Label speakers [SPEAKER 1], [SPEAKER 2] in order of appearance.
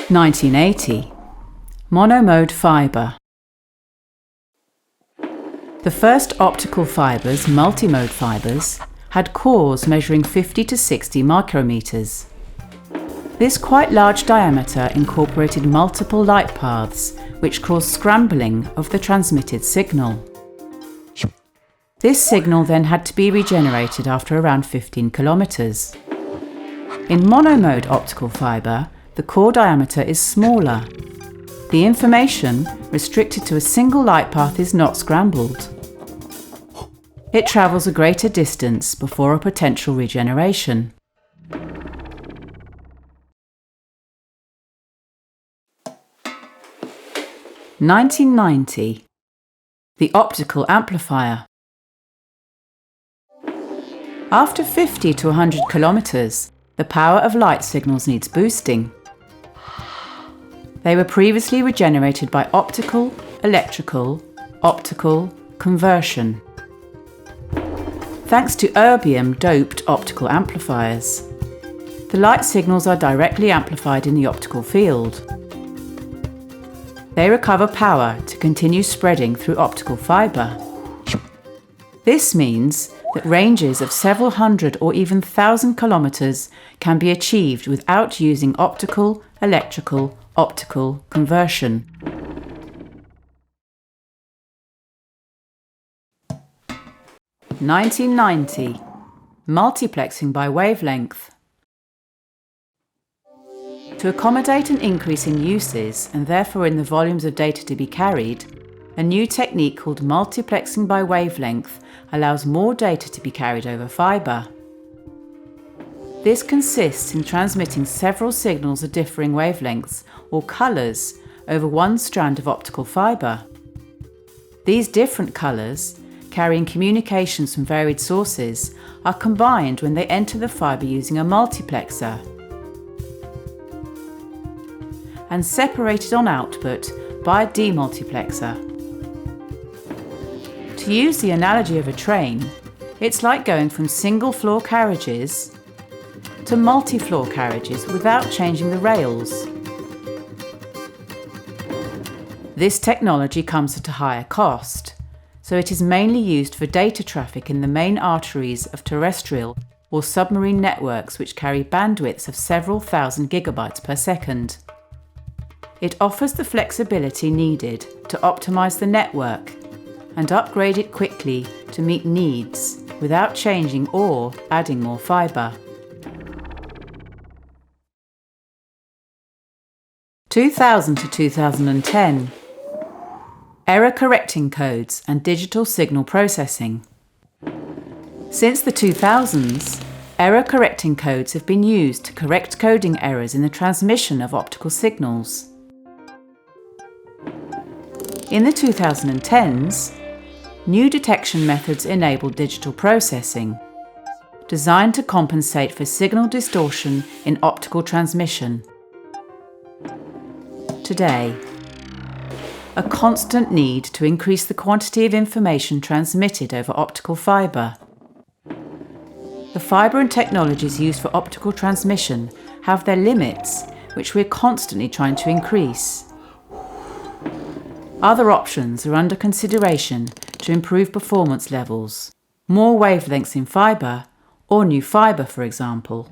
[SPEAKER 1] 1980. Monomode fibre. The first optical fibres, multimode fibres, had cores measuring 50 to 60 micrometers. This quite large diameter incorporated multiple light paths, which caused scrambling of the transmitted signal. This signal then had to be regenerated after around 15 kilometers. In monomode optical fibre, the core diameter is smaller. The information restricted to a single light path is not scrambled. It travels a greater distance before a potential regeneration. (1990). The optical amplifier. After 50 to 100 kilometers, the power of light signals needs boosting. They were previously regenerated by optical, electrical, optical conversion. Thanks to erbium-doped optical amplifiers, the light signals are directly amplified in the optical field. They recover power to continue spreading through optical fibre. This means that ranges of several hundred or even 1,000 kilometers can be achieved without using optical, electrical, optical conversion. (1990). Multiplexing by wavelength. To accommodate an increase in uses and therefore in the volumes of data to be carried, a new technique called multiplexing by wavelength allows more data to be carried over fibre. This consists in transmitting several signals of differing wavelengths or colours over one strand of optical fibre. These different colours, carrying communications from varied sources, are combined when they enter the fibre using a multiplexer and separated on output by a demultiplexer. To use the analogy of a train, it's like going from single-floor carriages to multi-floor carriages without changing the rails. This technology comes at a higher cost, so it is mainly used for data traffic in the main arteries of terrestrial or submarine networks which carry bandwidths of several thousand gigabytes per second. It offers the flexibility needed to optimize the network and upgrade it quickly to meet needs without changing or adding more fibre. 2000 to 2010. Error correcting codes and digital signal processing. Since the 2000s, error correcting codes have been used to correct coding errors in the transmission of optical signals. In the 2010s, new detection methods enabled digital processing, designed to compensate for signal distortion in optical transmission. Today, a constant need to increase the quantity of information transmitted over optical fibre. The fibre and technologies used for optical transmission have their limits, which we're constantly trying to increase. Other options are under consideration to improve performance levels, more wavelengths in fibre, or new fibre, for example.